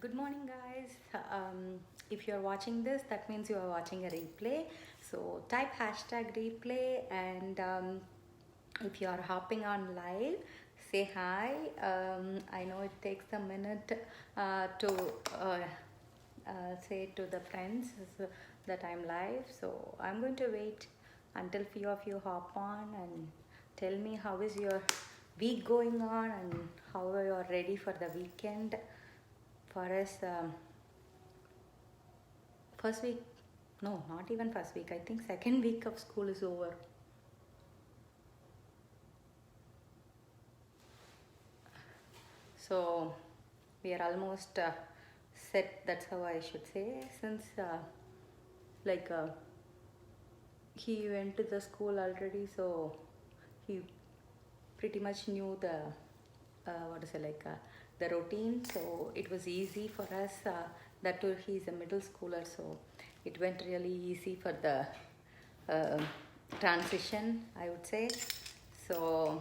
Good morning, guys. If you're watching this, that means you are watching a replay. So type hashtag replay, and if you are hopping on live, say hi. I know it takes a minute to say to the friends that I'm live. So I'm going to wait until few of you hop on and tell me how is your week going on and how you are ready for the weekend. For us, first week, no, not even first week, I think second week of school is over. So we are almost set, that's how I should say, since like he went to the school already, so he pretty much knew the what is it like the routine, so it was easy for us. That too, he's a middle schooler, so it went really easy for the uh, transition, I would say. So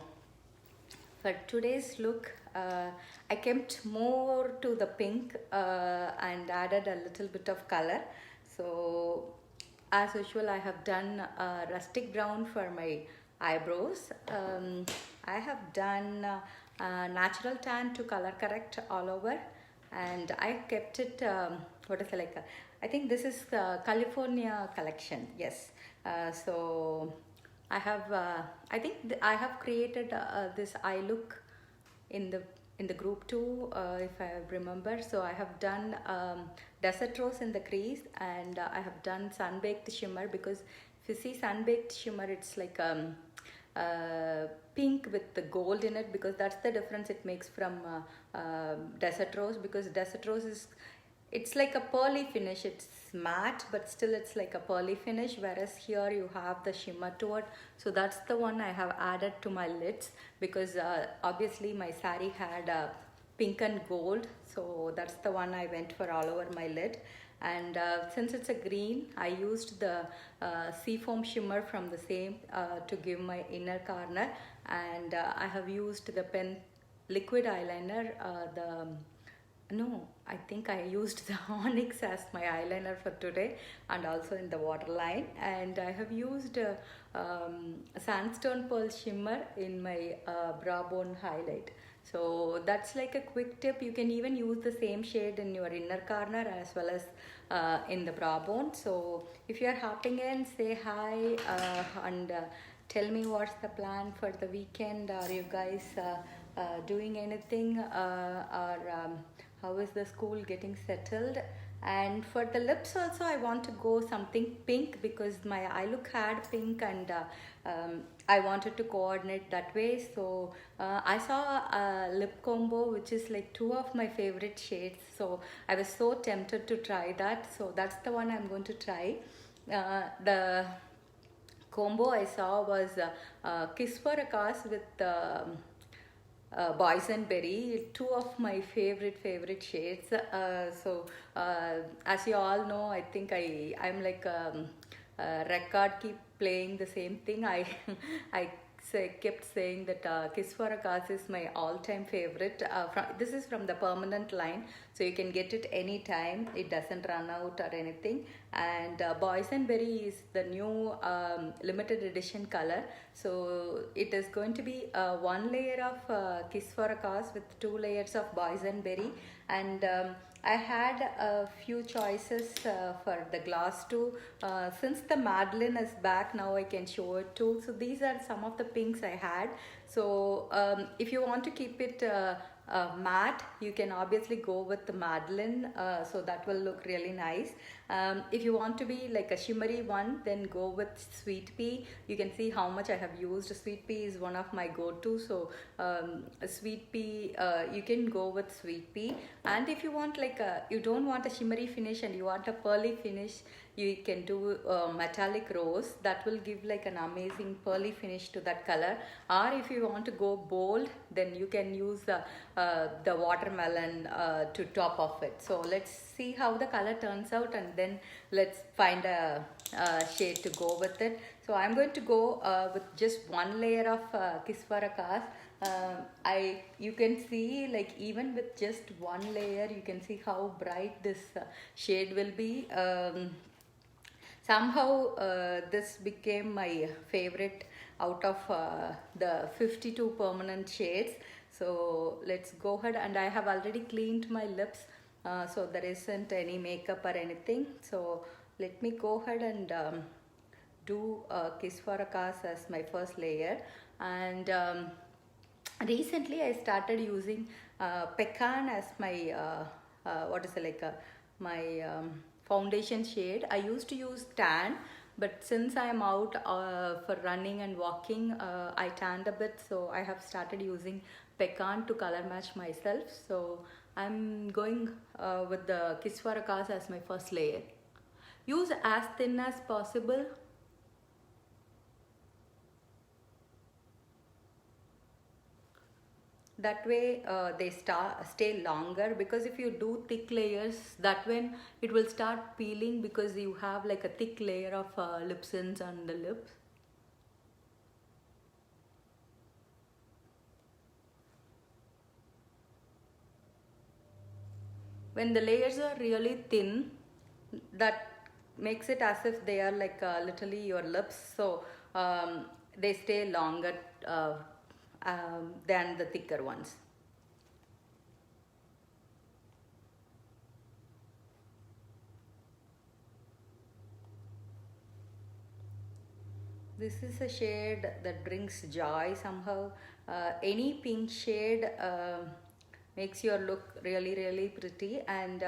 for today's look, I kept more to the pink and added a little bit of color. So as usual, I have done rustic brown for my eyebrows. I have done natural tan to color correct all over, and I kept it what is it like I think this is the California collection, yes. So I have I think I have created this eye look in the group too, if I remember. So I have done desert rose in the crease, and I have done sun-baked shimmer, because if you see sun-baked shimmer, it's like pink with the gold in it, because that's the difference it makes from desert rose. Because desert rose is, it's like a pearly finish, it's matte but still it's like a pearly finish, whereas here you have the shimmer to it. So that's the one I have added to my lids, because obviously my saree had pink and gold, so that's the one I went for all over my lid. And since it's a green, I used the seafoam shimmer from the same to give my inner corner. And I have used the pen liquid eyeliner, no, I think I used the onyx as my eyeliner for today, and also in the waterline. And I have used sandstone pearl shimmer in my brow bone highlight. So that's like a quick tip. You can even use the same shade in your inner corner as well as in the brow bone. So if you are hopping in, say hi and tell me what's the plan for the weekend. Are you guys doing anything, or how is the school getting settled? And for the lips also, I want to go something pink, because my eye look had pink, and I wanted to coordinate that way. So I saw a lip combo which is like two of my favorite shades, so I was so tempted to try that. So that's the one I'm going to try. The combo I saw was Kiss for a Cause with boysenberry, two of my favorite shades. So as you all know, I think I'm like record keep playing the same thing. I I kept saying that Kiss for a Cause is my all-time favorite. This is from the permanent line, so you can get it anytime. It doesn't run out or anything. And boysenberry is the new limited edition color. So it is going to be one layer of Kiss for a Cause with two layers of boysenberry. And I had a few choices for the gloss too. Since the Madeleine is back now, I can show it too. So these are some of the pinks I had. So if you want to keep it matte, you can obviously go with the Madeleine, so that will look really nice. If you want to be like a shimmery one, then go with Sweet Pea. You can see how much I have used. Sweet Pea is one of my go-to, so Sweet Pea, you can go with Sweet Pea. And if you want like you don't want a shimmery finish and you want a pearly finish, you can do metallic rose. That will give like an amazing pearly finish to that color. Or if you want to go bold, then you can use the watermelon to top of it. So let's see how the color turns out, and then let's find a shade to go with it. So I'm going to go with just one layer of Kiss for a Cause. You can see, like, even with just one layer, you can see how bright this shade will be. Somehow this became my favorite out of the 52 permanent shades. So let's go ahead, and I have already cleaned my lips, so there isn't any makeup or anything. So let me go ahead and do Kiss for a Cause as my first layer. And recently I started using pecan as my what is it, like my foundation shade. I used to use tan, but since I am out for running and walking, I tanned a bit, so I have started using pecan to color match myself. So I'm going with the Kiss for a Cause as my first layer. Use as thin as possible. That way they stay longer, because if you do thick layers, that when it will start peeling, because you have like a thick layer of lip tints on the lips. When the layers are really thin, that makes it as if they are like literally your lips, so they stay longer than the thicker ones. This is a shade that brings joy somehow. Any pink shade makes your look really pretty. And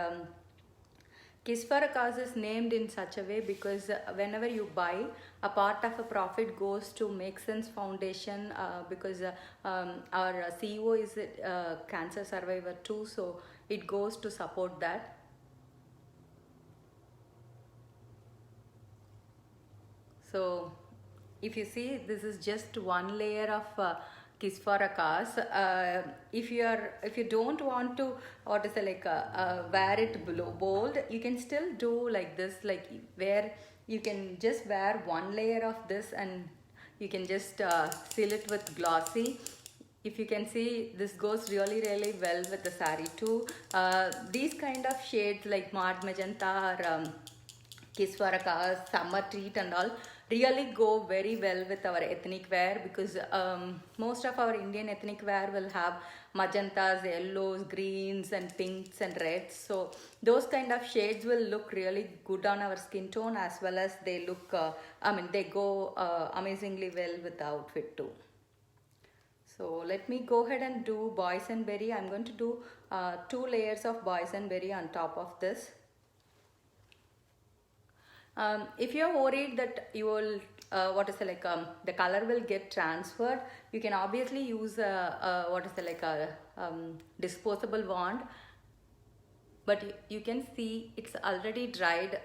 Kiss for a Cause is named in such a way because whenever you buy, a part of a profit goes to Make Sense Foundation, because our CEO is a cancer survivor too, so it goes to support that. So if you see, this is just one layer of Kiss for a Cause. If you don't want to, what is it, like wear it below bold, you can still do like this, like where you can just wear one layer of this and you can just seal it with glossy. If you can see, this goes really well with the saree too. These kind of shades like Mad Magenta or Kiss for a Cause, Summer Treat and all really go very well with our ethnic wear, because most of our Indian ethnic wear will have magentas, yellows, greens and pinks and reds. So those kind of shades will look really good on our skin tone, as well as they look, they go amazingly well with the outfit too. So let me go ahead and do boysenberry. I'm going to do 2 layers of boysenberry on top of this. If you're worried that you will, the color will get transferred, you can obviously use a disposable wand. But you can see it's already dried.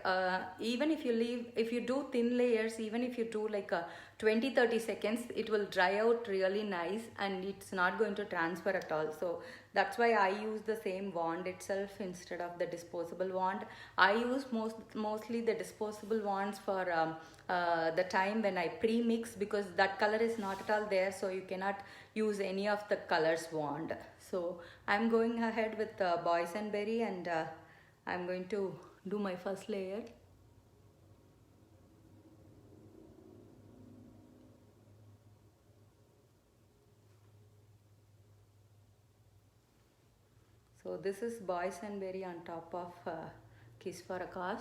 Even if you do thin layers, even if you do like 20-30 seconds, it will dry out really nice and it's not going to transfer at all. So that's why I use the same wand itself instead of the disposable wand. I use mostly the disposable wands for the time when I pre-mix, because that color is not at all there, so you cannot use any of the colors wand. So I'm going ahead with boysenberry, and I'm going to do my first layer. So this is boysenberry on top of Kiss for a Cause.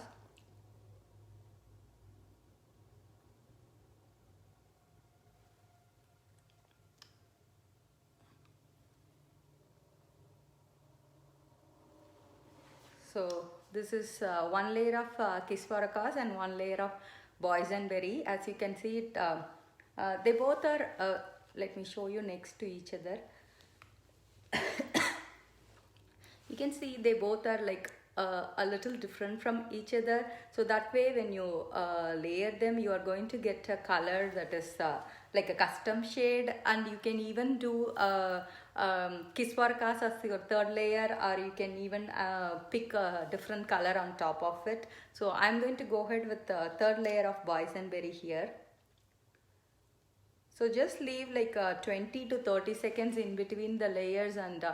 So this is one layer of Kiss for a Cause and one layer of boysenberry. As you can see, they both are, let me show you next to each other. You can see they both are like a little different from each other. So that way when you layer them, you are going to get a color that is like a custom shade, and you can even do Kiss for a Cause as your third layer, or you can even pick a different color on top of it. So I'm going to go ahead with the third layer of boysenberry here. So just leave like 20 to 30 seconds in between the layers, and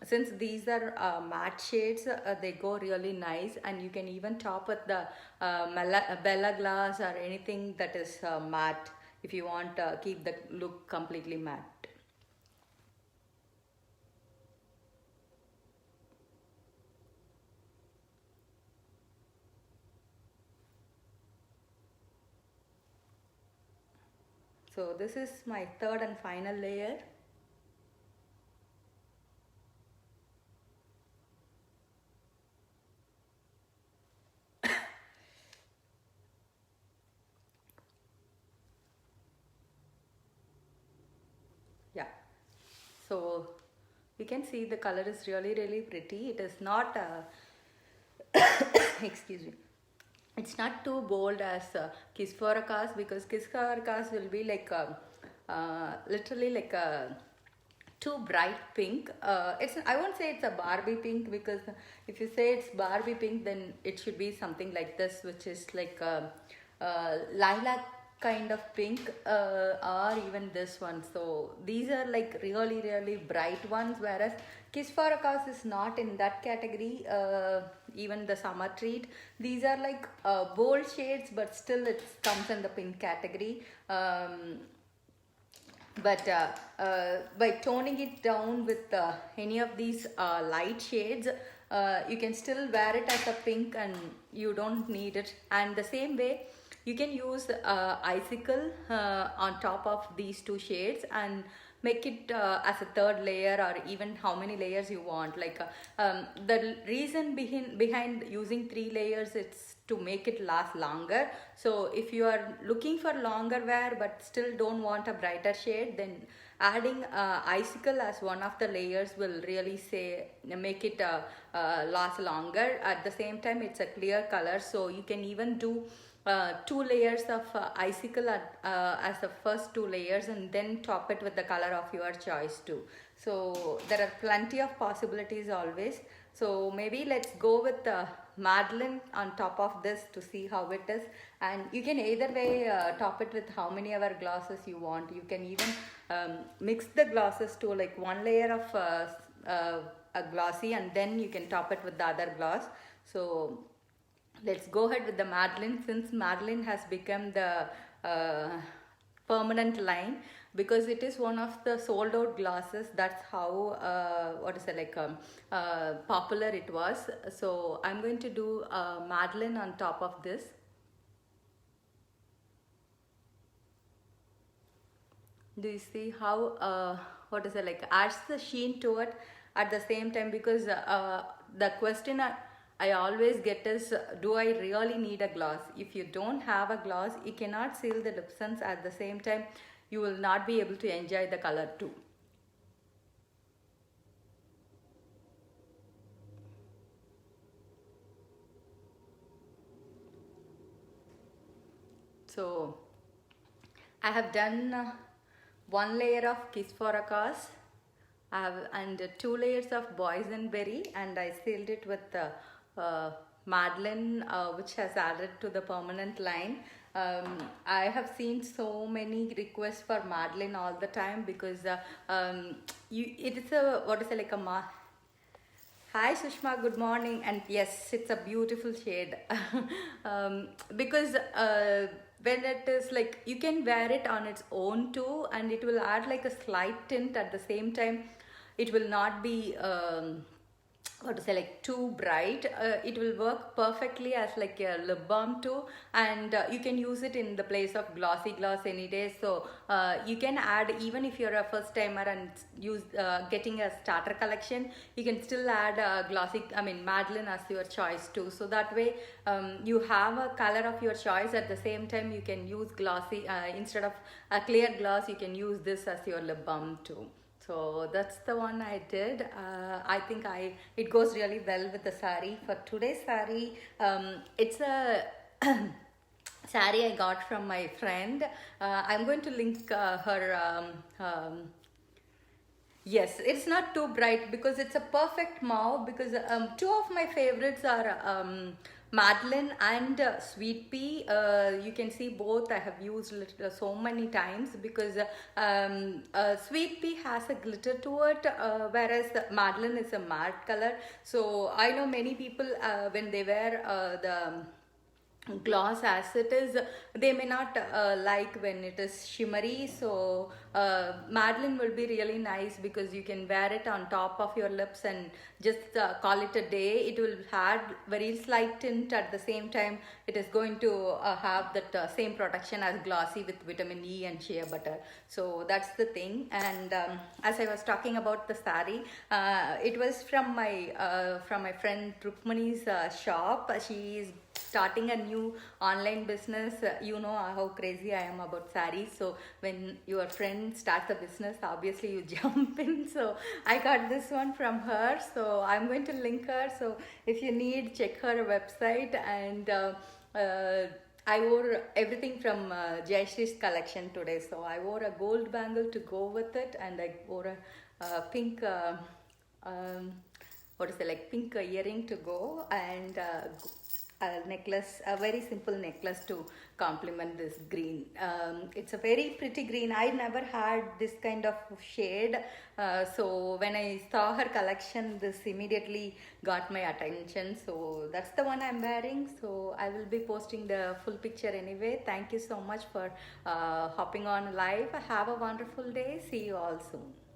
since these are matte shades, they go really nice, and you can even top with the Bella glass or anything that is matte if you want keep the look completely matte. So this is my third and final layer. Yeah, so you can see the color is really pretty. It is not excuse me, it's not too bold as Kiss for a Cause, because Kiss for a Cause will be like literally like a too bright pink. It's, I won't say it's a Barbie pink, because if you say it's Barbie pink, then it should be something like this, which is like lilac kind of pink, or even this one. So these are like really bright ones, whereas Kiss for a Cause is not in that category. Even the Summer Treat, these are like bold shades, but still it comes in the pink category. But by toning it down with any of these light shades, you can still wear it as a pink and you don't need it. And the same way, you can use icicle on top of these two shades and make it as a third layer, or even how many layers you want. Like the reason behind using 3 layers, it's to make it last longer. So if you are looking for longer wear but still don't want a brighter shade, then adding icicle as one of the layers will really say make it last longer. At the same time, it's a clear color, so you can even do 2 layers of icicle as the first 2 layers, and then top it with the color of your choice too. So there are plenty of possibilities always. So maybe let's go with Madeleine on top of this to see how it is. And you can either way top it with how many ever glosses you want. You can even mix the glosses to like 1 layer of a glossy, and then you can top it with the other gloss. So let's go ahead with the Madeleine, since Madeleine has become the permanent line, because it is one of the sold out glosses. That's how what is it, like popular it was. So I'm going to do Madeleine on top of this. Do you see how what is it, like adds the sheen to it at the same time? Because the question I always get is, do I really need a gloss? If you don't have a gloss, you cannot seal the lip sense. At the same time, you will not be able to enjoy the color too. So I have done 1 layer of Kiss for a Cause, and 2 layers of boysenberry, and I sealed it with Madeleine, which has added to the permanent line. I have seen so many requests for Madeleine all the time, because it is a, what is it, like a Hi Sushma, good morning. And yes, it's a beautiful shade. Because when it is like, you can wear it on its own too, and it will add like a slight tint. At the same time, it will not be what to say, like too bright. It will work perfectly as like a lip balm too, and you can use it in the place of glossy gloss any day. So you can add, even if you're a first timer and use getting a starter collection, you can still add glossy, I mean Madeleine as your choice too. So that way you have a color of your choice. At the same time, you can use glossy instead of a clear gloss, you can use this as your lip balm too. So that's the one I did. I think it goes really well with the sari. For today's sari, it's a sari I got from my friend. I'm going to link her Yes, it's not too bright because it's a perfect mauve. Because two of my favorites are Madeleine and Sweet Pea. You can see both I have used so many times because Sweet Pea has a glitter to it, whereas the Madeleine is a matte color. So I know many people when they wear the gloss as it is, they may not like when it is shimmery. So Madeleine will be really nice because you can wear it on top of your lips and just call it a day. It will have very slight tint. At the same time, it is going to have that same protection as glossy with vitamin E and shea butter. So that's the thing. And as I was talking about the sari, it was from my friend Rukmani's shop. She is starting a new online business. You know how crazy I am about saris. So when your friend starts a business, obviously you jump in. So I got this one from her. So I'm going to link her. So if you need, check her website. And I wore everything from Jayashree's collection today. So I wore a gold bangle to go with it, and I wore a pink. Um, what is it, like pink earring to go, and a necklace, a very simple necklace to complement this green. It's a very pretty green. I never had this kind of shade. So when I saw her collection, this immediately got my attention. So that's the one I'm wearing. So I will be posting the full picture anyway. Thank you so much for hopping on live. Have a wonderful day. See you all soon.